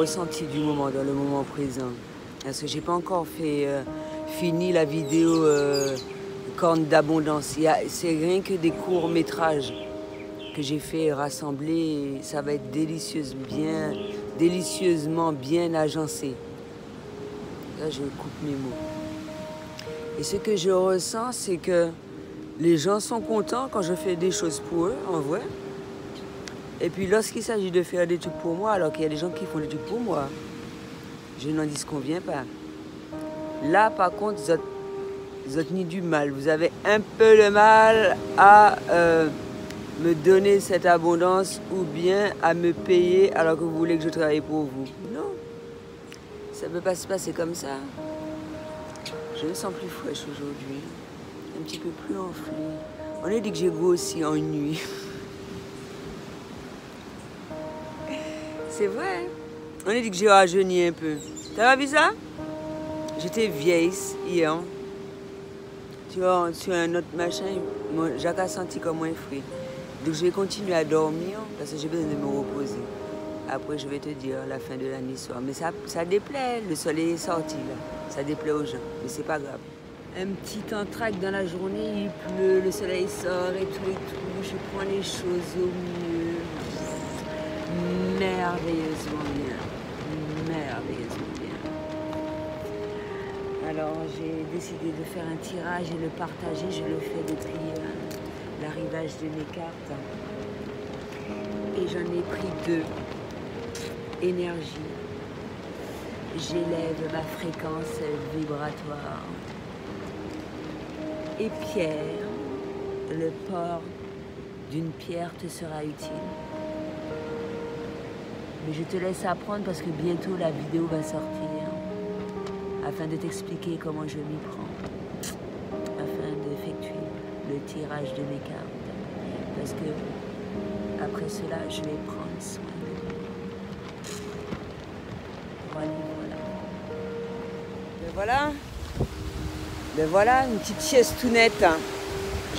ressenti du moment, dans le moment présent. Parce que j'ai pas encore fini la vidéo Corne d'abondance. C'est rien que des courts-métrages que j'ai fait rassembler. Et ça va être délicieusement bien agencé. Là, je coupe mes mots. Et ce que je ressens, c'est que les gens sont contents quand je fais des choses pour eux, en vrai. Et puis lorsqu'il s'agit de faire des trucs pour moi, alors qu'il y a des gens qui font des trucs pour moi, je n'en disconviens pas. Là, par contre, vous êtes ni du mal. Vous avez un peu le mal à me donner cette abondance ou bien à me payer alors que vous voulez que je travaille pour vous. Non, ça ne peut pas se passer comme ça. Je me sens plus fraîche aujourd'hui, un petit peu plus enflée. On a dit que j'ai grossi en une nuit. C'est vrai. On a dit que j'ai rajeuni un peu. T'as vu ça? J'étais vieille hier. Tu vois, sur un autre machin, Jacques a senti comme un fruit. Donc je vais continuer à dormir parce que j'ai besoin de me reposer. Après, je vais te dire la fin de l'année soir. Mais ça déplaît, le soleil est sorti là. Ça déplaît aux gens, mais c'est pas grave. Un petit entracte dans la journée, il pleut, le soleil sort et tout. Je prends les choses au mieux. Merveilleusement bien. Merveilleusement bien. Alors, j'ai décidé de faire un tirage et le partager. Je le fais depuis l'arrivage de mes cartes. Et j'en ai pris 2. Énergie. J'élève ma fréquence vibratoire. Et pierre, le port d'une pierre te sera utile. Mais je te laisse apprendre parce que bientôt la vidéo va sortir afin de t'expliquer comment je m'y prends, afin d'effectuer le tirage de mes cartes. Parce que après cela, je vais prendre soin de moi. Voilà. Ben voilà, une petite sieste tout nette.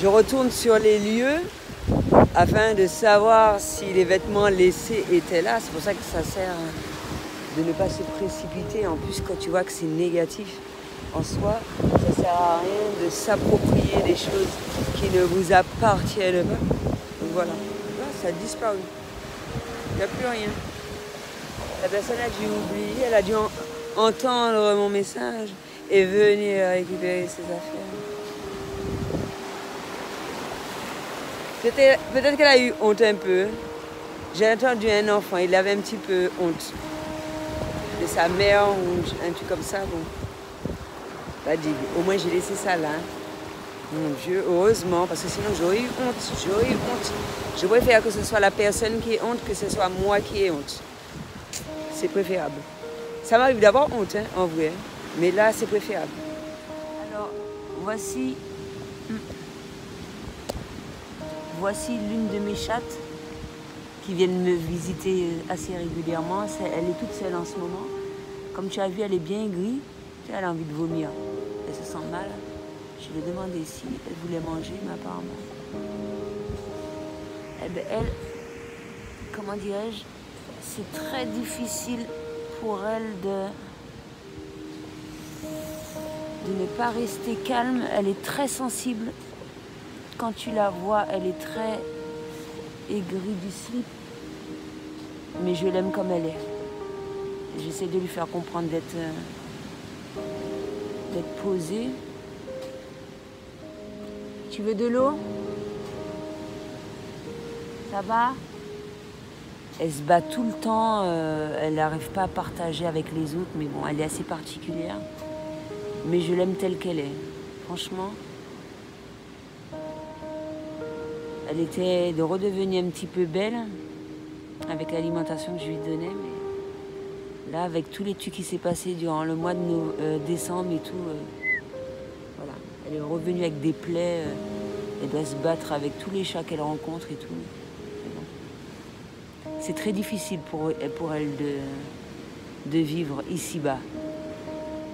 Je retourne sur les lieux afin de savoir si les vêtements laissés étaient là. C'est pour ça que ça sert de ne pas se précipiter. En plus, quand tu vois que c'est négatif en soi, ça ne sert à rien de s'approprier des choses qui ne vous appartiennent pas. Donc voilà, là, ça a disparu. Il n'y a plus rien. La personne a dû oublier, elle a dû entendre mon message et venir récupérer ses affaires. Peut-être qu'elle a eu honte un peu. J'ai entendu un enfant, il avait un petit peu honte de sa mère ou un truc comme ça. Bon. Bah, au moins j'ai laissé ça là. Mon Dieu, heureusement, parce que sinon j'aurais eu honte. Je préfère que ce soit la personne qui ait honte que ce soit moi qui ai honte. C'est préférable. Ça m'arrive d'avoir honte, hein, en vrai. Mais là, c'est préférable. Alors, voici l'une de mes chattes qui viennent me visiter assez régulièrement. Elle est toute seule en ce moment. Comme tu as vu, elle est bien aigrie. Elle a envie de vomir. Elle se sent mal. Je lui ai demandé si elle voulait manger, mais apparemment. Eh bien, elle, comment dirais-je, c'est très difficile pour elle de ne pas rester calme. Elle est très sensible. Quand tu la vois, elle est très aigrie du slip. Mais je l'aime comme elle est. J'essaie de lui faire comprendre d'être posée. Tu veux de l'eau? Ça va? Elle se bat tout le temps. Elle n'arrive pas à partager avec les autres. Mais bon, elle est assez particulière. Mais je l'aime telle qu'elle est. Franchement. Elle était de redevenir un petit peu belle avec l'alimentation que je lui donnais. Mais là, avec tous les trucs qui s'est passé durant le mois de décembre et tout, voilà. Elle est revenue avec des plaies. Elle doit se battre avec tous les chats qu'elle rencontre et tout. Bon. C'est très difficile pour elle de vivre ici-bas.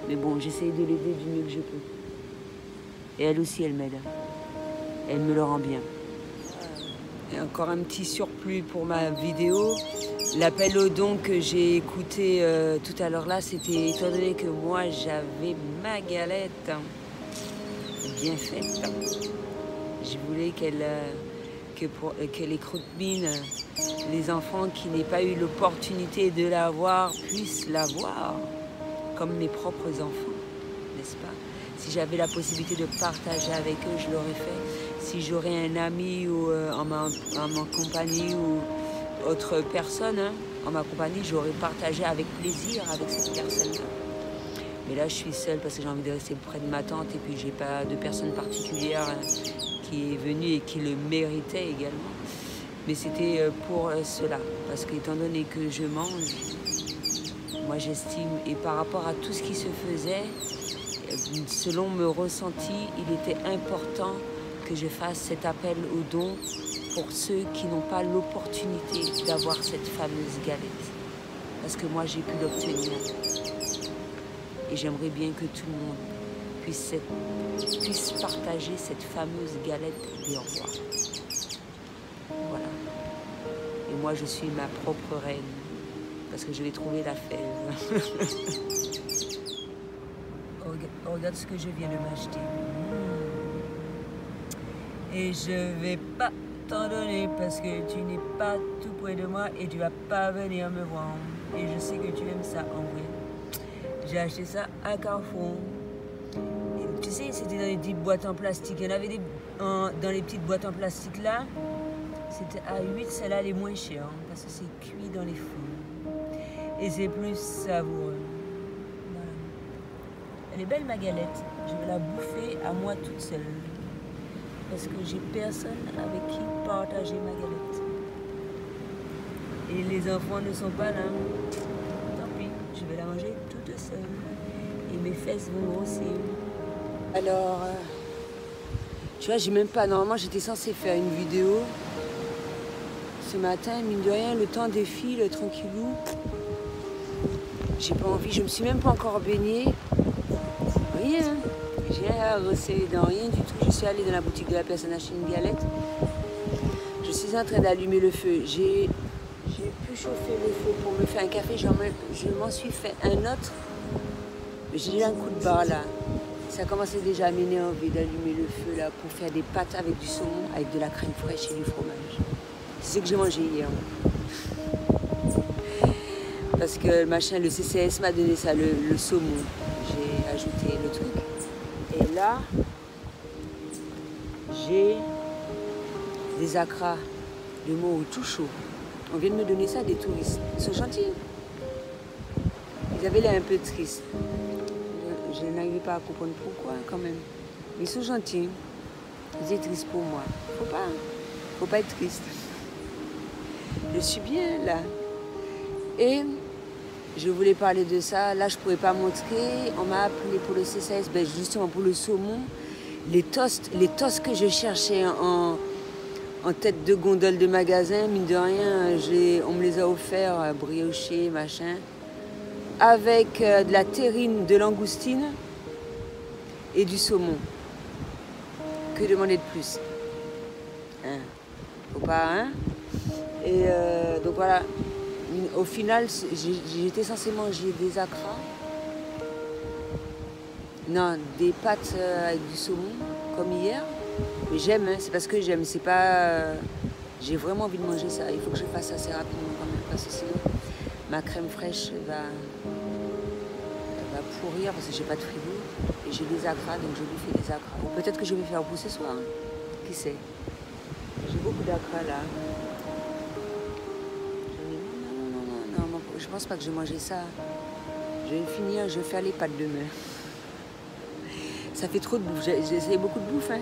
Mais bon, j'essaye de l'aider du mieux que je peux. Et elle aussi, elle m'aide. Elle me le rend bien. Et encore un petit surplus pour ma vidéo. L'appel aux dons que j'ai écouté tout à l'heure là, c'était étant donné que moi j'avais ma galette bien faite. Je voulais que les croûte-mines, les enfants qui n'aient pas eu l'opportunité de l'avoir, puissent l'avoir, comme mes propres enfants, n'est-ce pas? Si j'avais la possibilité de partager avec eux, je l'aurais fait. Si j'aurais un ami ou en ma compagnie ou autre personne en ma compagnie, j'aurais partagé avec plaisir avec cette personne-là. Mais là, je suis seule parce que j'ai envie de rester près de ma tante et puis j'ai pas de personne particulière qui est venue et qui le méritait également. Mais c'était pour cela, parce qu'étant donné que je mange, moi j'estime, et par rapport à tout ce qui se faisait, selon mes ressentis, il était important que je fasse cet appel aux dons pour ceux qui n'ont pas l'opportunité d'avoir cette fameuse galette. Parce que moi j'ai pu l'obtenir. Et j'aimerais bien que tout le monde puisse partager cette fameuse galette des rois. Voilà. Et moi, je suis ma propre reine. Parce que je vais trouver la fève. Regarde ce que je viens de m'acheter. Et je vais pas t'en donner parce que tu n'es pas tout près de moi et tu vas pas venir me voir. Et je sais que tu aimes ça en vrai. J'ai acheté ça à Carrefour. Et tu sais, c'était dans des petites boîtes en plastique. Il y en avait dans les petites boîtes en plastique là. C'était à 8, celle-là les moins chères. Hein, parce que c'est cuit dans les fours. Et c'est plus savoureux. Voilà. Elle est belle ma galette. Je vais la bouffer à moi toute seule. Parce que j'ai personne avec qui partager ma galette. Et les enfants ne sont pas là. Je vais la manger toute seule. Et mes fesses vont grossir. Alors, tu vois, j'ai même pas... Normalement, j'étais censée faire une vidéo. Ce matin, mine de rien, le temps défile, tranquillou. J'ai pas envie, je me suis même pas encore baignée. Rien. J'ai rien resserré dans rien du tout. Je suis allée dans la boutique de la personne acheter une galette. Je suis en train d'allumer le feu. J'ai pu chauffer le feu pour me faire un café. Je m'en suis fait un autre. J'ai eu un coup de barre là. Ça commençait déjà à m'énerver d'allumer le feu là pour faire des pâtes avec du saumon, avec de la crème fraîche et du fromage. C'est ce que j'ai mangé hier. Parce que le CCS m'a donné ça, le saumon. J'ai ajouté le truc. Et là, j'ai des acras de morue tout chaud. On vient de me donner ça des touristes. Ils sont gentils. Ils avaient l'air un peu tristes. Je n'arrivais pas à comprendre pourquoi quand même. Mais ils sont gentils. Ils étaient tristes pour moi. Faut pas être triste. Je suis bien là. Et je voulais parler de ça. Là, je ne pouvais pas montrer. On m'a appelé pour le CCS, ben justement pour le saumon. Les toasts que je cherchais en tête de gondole de magasin, mine de rien, on me les a offerts, briochés, machin, avec de la terrine, de langoustine et du saumon. Que demander de plus? Hein? Faut pas, hein? Et donc voilà, au final, j'étais censée manger des acras. Non, des pâtes avec du saumon, comme hier. Mais j'aime, hein, c'est parce que j'aime, c'est pas... j'ai vraiment envie de manger ça. Il faut que je fasse assez rapidement quand même, parce que sinon, ma crème fraîche va pourrir, parce que j'ai pas de frigo. Et j'ai des acras, donc je lui fais des acras. Ou peut-être que je vais faire pousser ce soir, hein. Qui sait? J'ai beaucoup d'acras là. Non, je pense pas que je vais manger ça. Je vais finir, je vais faire les pâtes demain. Ça fait trop de bouffe, j'essaie beaucoup de bouffe, hein.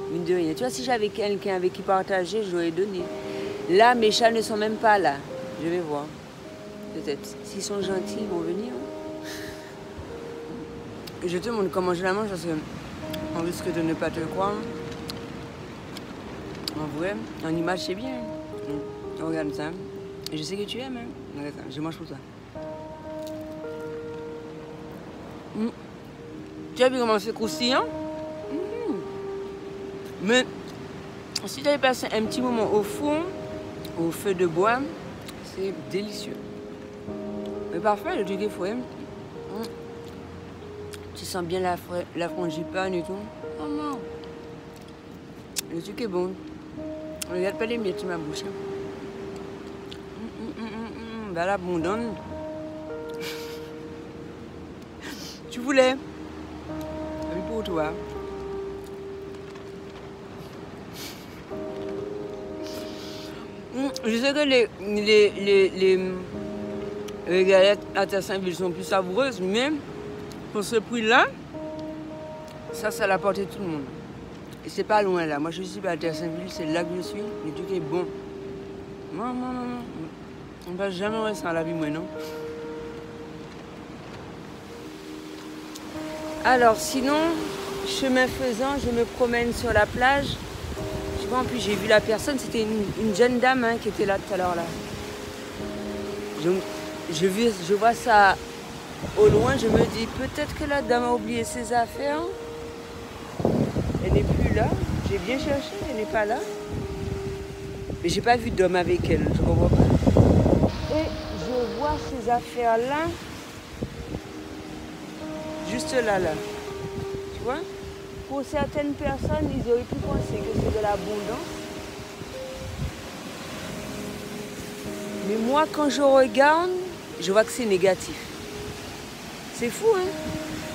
Mine de rien. Tu vois, si j'avais quelqu'un avec qui partager, je l'aurais donné. Là, mes chats ne sont même pas là. Je vais voir. Peut-être. S'ils sont gentils, ils vont venir. Je te montre comment je la mange parce qu'on risque de ne pas te croire. En vrai, en image, c'est bien. Regarde ça. Et je sais que tu aimes. Hein. Regarde ça, je mange pour toi. Tu as vu comment c'est croustillant? Mais si tu avais passé un petit moment au four, au feu de bois, C'est délicieux. Mais parfois, le truc est frais. Tu sens bien la frangipane et tout. Oh non. Le truc est bon. Regarde pas les miettes sur ma bouche. Bah l'abondance. Tu voulais? Oui, pour toi. Je sais que les galettes à Terre-Saint-Ville sont plus savoureuses, mais pour ce prix-là, ça à la portée de tout le monde. Et c'est pas loin là. Moi, je suis pas à Terre-Saint-Ville, c'est là que je suis. Le truc est bon. Non. On ne va jamais rester à la vie, moi, non? Alors, sinon, chemin faisant, je me promène sur la plage. Tu vois, en plus, j'ai vu la personne, c'était une jeune dame hein, qui était là tout à l'heure. Là. Je vois ça au loin, je me dis, peut-être que la dame a oublié ses affaires. Elle n'est plus là. J'ai bien cherché, elle n'est pas là. Mais j'ai pas vu d'homme avec elle, je comprends pas. Et je vois ces affaires-là, juste là. Tu vois? Pour certaines personnes, ils auraient pu penser que c'est de l'abondance. Mais moi, quand je regarde, je vois que c'est négatif. C'est fou, hein?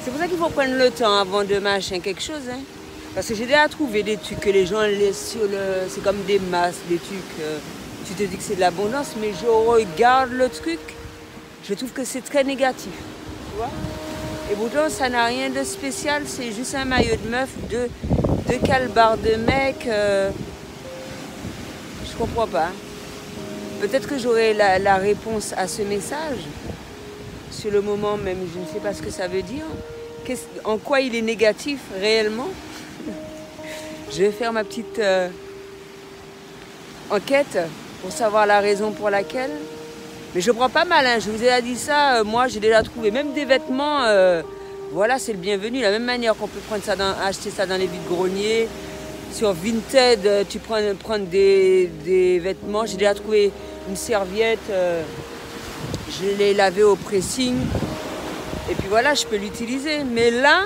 C'est pour ça qu'il faut prendre le temps avant de machin quelque chose, hein? Parce que j'ai déjà trouvé des trucs que les gens laissent sur le... C'est comme des masses, des trucs... tu te dis que c'est de l'abondance, mais je regarde le truc, je trouve que c'est très négatif. Tu vois? Et pourtant, ça n'a rien de spécial, c'est juste un maillot de meuf, deux calbars de mec. Je comprends pas. Peut-être que j'aurai la réponse à ce message. Sur le moment même, je ne sais pas ce que ça veut dire. En quoi il est négatif réellement? Je vais faire ma petite enquête pour savoir la raison pour laquelle. Mais je prends pas mal, hein. Je vous ai déjà dit ça, moi j'ai déjà trouvé même des vêtements, voilà c'est le bienvenu, de la même manière qu'on peut prendre ça acheter ça dans les vides-greniers. Sur Vinted, tu prends des vêtements, j'ai déjà trouvé une serviette, je l'ai lavée au pressing, et puis voilà, je peux l'utiliser. Mais là,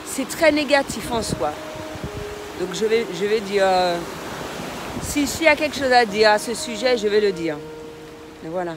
c'est très négatif en soi. Donc je vais dire, s'il y a quelque chose à dire à ce sujet, je vais le dire. Et voilà.